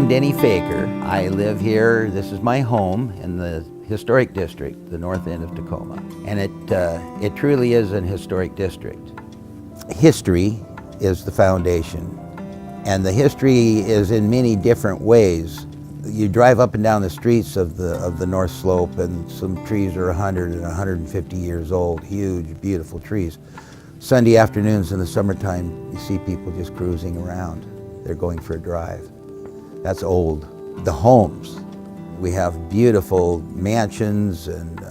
Denny Faker. I live here. This is my home in the historic district, the north end of Tacoma. And it truly is an historic district. History is the foundation. And the history is in many different ways. You drive up and down the streets of the North Slope, and some trees are 100 and 150 years old, huge, beautiful trees. Sunday afternoons in the summertime, you see people just cruising around. They're going for a drive. That's old. The homes. We have beautiful mansions and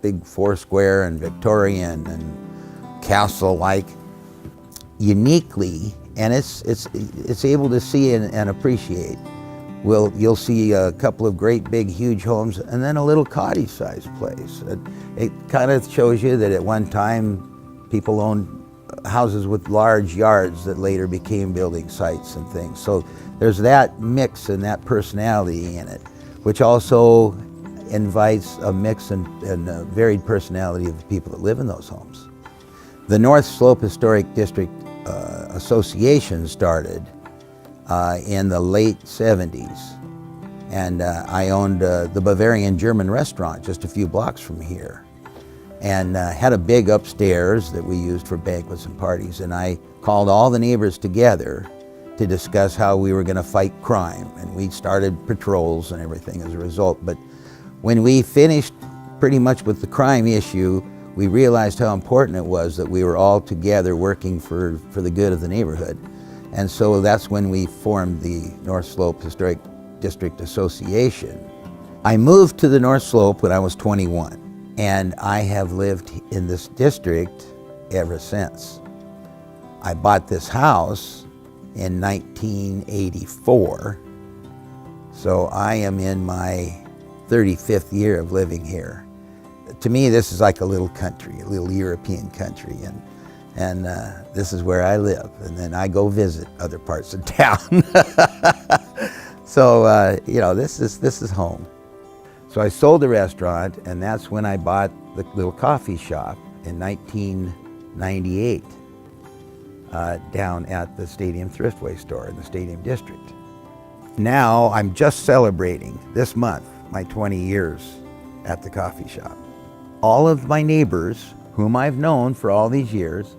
big foursquare and victorian and castle-like. Uniquely, and it's able to see and appreciate. You'll see a couple of great big huge homes and then a little cottage-sized place. It kind of shows you that at one time people owned houses with large yards that later became building sites and things. So there's that mix and that personality in it, which also invites a mix and a varied personality of the people that live in those homes. The North Slope Historic District Association started in the late 70s, and I owned the Bavarian German restaurant just a few blocks from here, and had a big upstairs that we used for banquets and parties, and I called all the neighbors together to discuss how we were going to fight crime, and we started patrols and everything as a result. But when we finished pretty much with the crime issue, we realized how important it was that we were all together working for the good of the neighborhood. And so that's when we formed the North Slope Historic District Association. I moved to the North Slope when I was 21, and I have lived in this district ever since. I bought this house in 1984, so I am in my 35th year of living here. To me, this is like a little country, a little European country, and this is where I live. And then I go visit other parts of town. So you know, this is home. So I sold the restaurant, and that's when I bought the little coffee shop in 1998 down at the Stadium Thriftway store in the Stadium District. Now I'm just celebrating this month my 20 years at the coffee shop. All of my neighbors, whom I've known for all these years,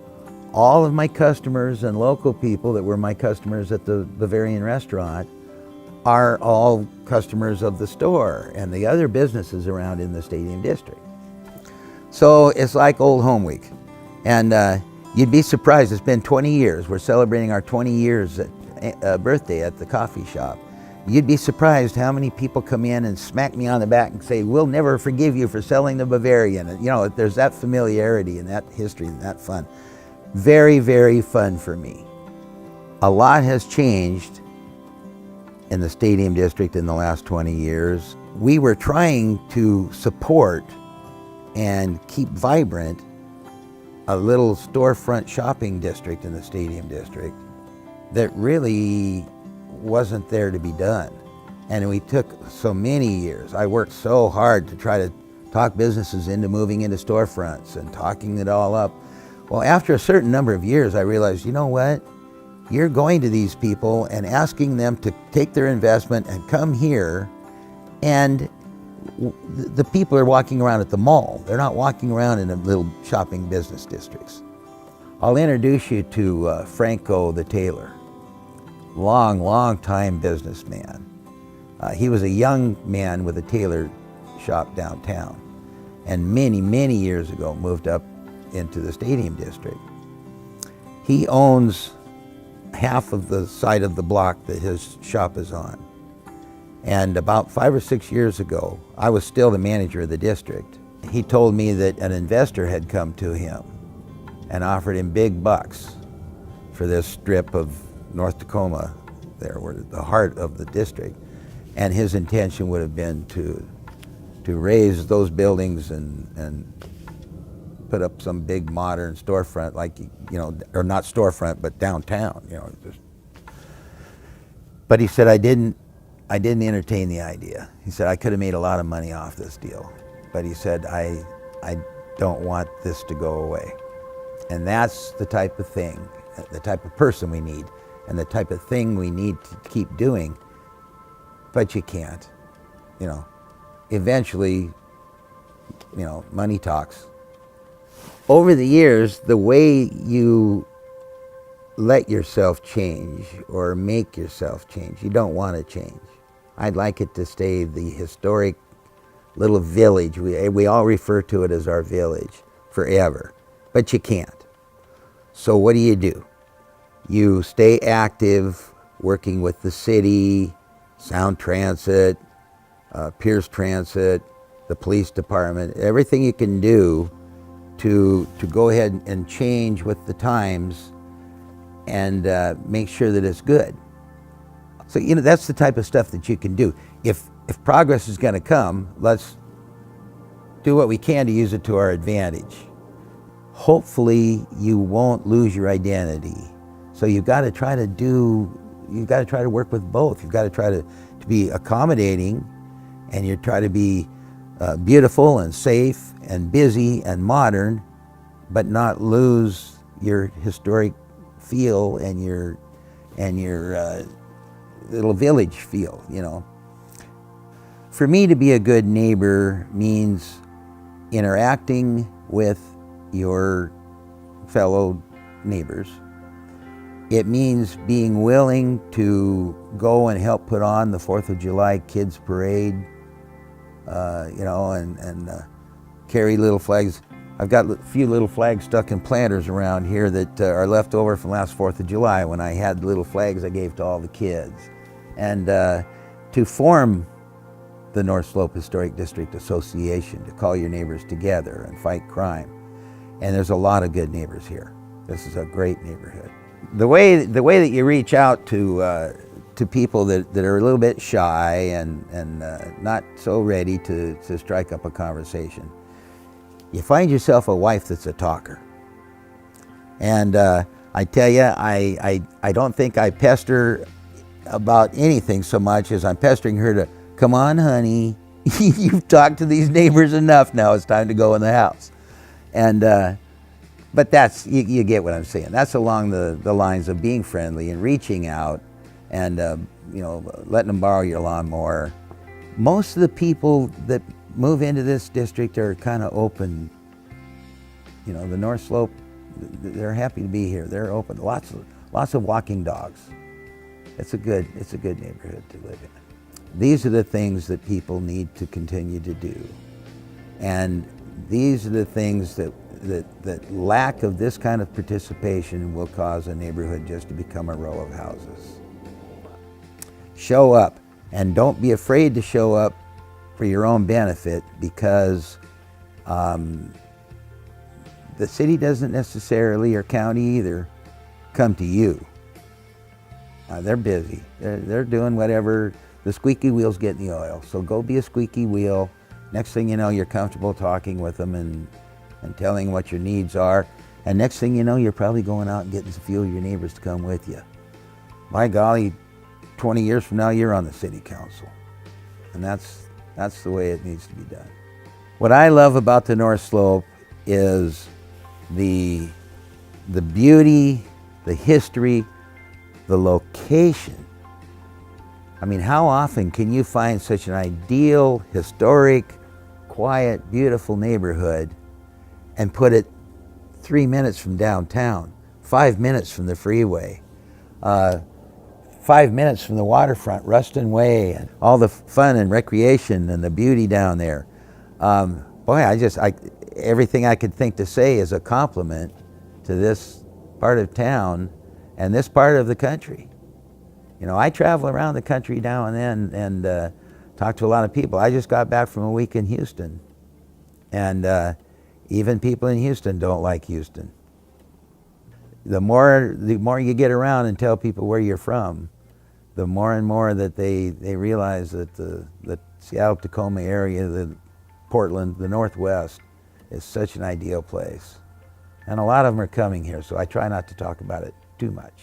all of my customers and local people that were my customers at the Bavarian restaurant are all customers of the store and the other businesses around in the Stadium District. So it's like old home week. And you'd be surprised, it's been 20 years. We're celebrating our 20 years birthday at the coffee shop. You'd be surprised how many people come in and smack me on the back and say, "We'll never forgive you for selling the Bavarian." And, you know, there's that familiarity and that history and that fun. Very, very fun for me. A lot has changed in the Stadium District in the last 20 years. We were trying to support and keep vibrant a little storefront shopping district in the Stadium District that really wasn't there to be done. And we took so many years. I worked so hard to try to talk businesses into moving into storefronts and talking it all up. Well, after a certain number of years, I realized, you know what? You're going to these people and asking them to take their investment and come here, and the people are walking around at the mall. They're not walking around in the little shopping business districts. I'll introduce you to Franco the tailor. Long time businessman. He was a young man with a tailor shop downtown, and many years ago moved up into the Stadium District. He owns half of the side of the block that his shop is on. And about 5 or 6 years ago, I was still the manager of the district. He told me that an investor had come to him and offered him big bucks for this strip of North Tacoma, there were the heart of the district, and his intention would have been to raise those buildings and put up some big modern storefront, like, you know, or not storefront, but downtown, you know. But he said, I didn't entertain the idea. He said, I could have made a lot of money off this deal, but he said, I don't want this to go away. And that's the type of thing, the type of person we need, and the type of thing we need to keep doing but you can't. You know, eventually, you know, money talks. Over the years, the way you let yourself change or make yourself change, you don't want to change. I'd like it to stay the historic little village. We all refer to it as our village forever, but you can't. So what do? You stay active, working with the city, Sound Transit, Pierce Transit, the police department, everything you can do to go ahead and change with the times and make sure that it's good. So, you know, that's the type of stuff that you can do. If progress is going to come, let's do what we can to use it to our advantage. Hopefully you won't lose your identity. So you've got to try to work with both. You've got to try to be accommodating, and you try to be beautiful and safe and busy and modern, but not lose your historic feel and your little village feel, you know. For me, to be a good neighbor means interacting with your fellow neighbors. It means being willing to go and help put on the 4th of July Kids Parade, you know, and carry little flags. I've got a few little flags stuck in planters around here that are left over from last 4th of July when I had little flags I gave to all the kids. And to form the North Slope Historic District Association, to call your neighbors together and fight crime. And there's a lot of good neighbors here. This is a great neighborhood. The way that you reach out to people that are a little bit shy and not so ready to strike up a conversation, you find yourself a wife that's a talker. And I tell you, I don't think I pester about anything so much as I'm pestering her to, come on, honey, you've talked to these neighbors enough now, it's time to go in the house. And but that's, you get what I'm saying. That's along the lines of being friendly and reaching out and you know, letting them borrow your lawnmower. Most of the people that move into this district are kind of open. You know, the North Slope, they're happy to be here. They're open. Lots of walking dogs. It's a good neighborhood to live in. These are the things that people need to continue to do. And these are the things that lack of this kind of participation will cause a neighborhood just to become a row of houses. Show up, and don't be afraid to show up for your own benefit, because the city doesn't necessarily, or county either, come to you. They're busy. They're doing whatever. The squeaky wheel's getting the oil. So go be a squeaky wheel. Next thing you know, you're comfortable talking with them and telling what your needs are. And next thing you know, you're probably going out and getting a few of your neighbors to come with you. By golly, 20 years from now, you're on the city council. And that's the way it needs to be done. What I love about the North Slope is the beauty, the history, the location. I mean, how often can you find such an ideal, historic, quiet, beautiful neighborhood and put it 3 minutes from downtown, 5 minutes from the freeway, 5 minutes from the waterfront, Ruston Way, and all the fun and recreation and the beauty down there. Boy, everything I could think to say is a compliment to this part of town and this part of the country. You know, I travel around the country now and then and talk to a lot of people. I just got back from a week in Houston, and even people in Houston don't like Houston. The more you get around and tell people where you're from, the more and more that they realize that the Seattle, Tacoma area, the Portland, the Northwest is such an ideal place. And a lot of them are coming here, so I try not to talk about it too much.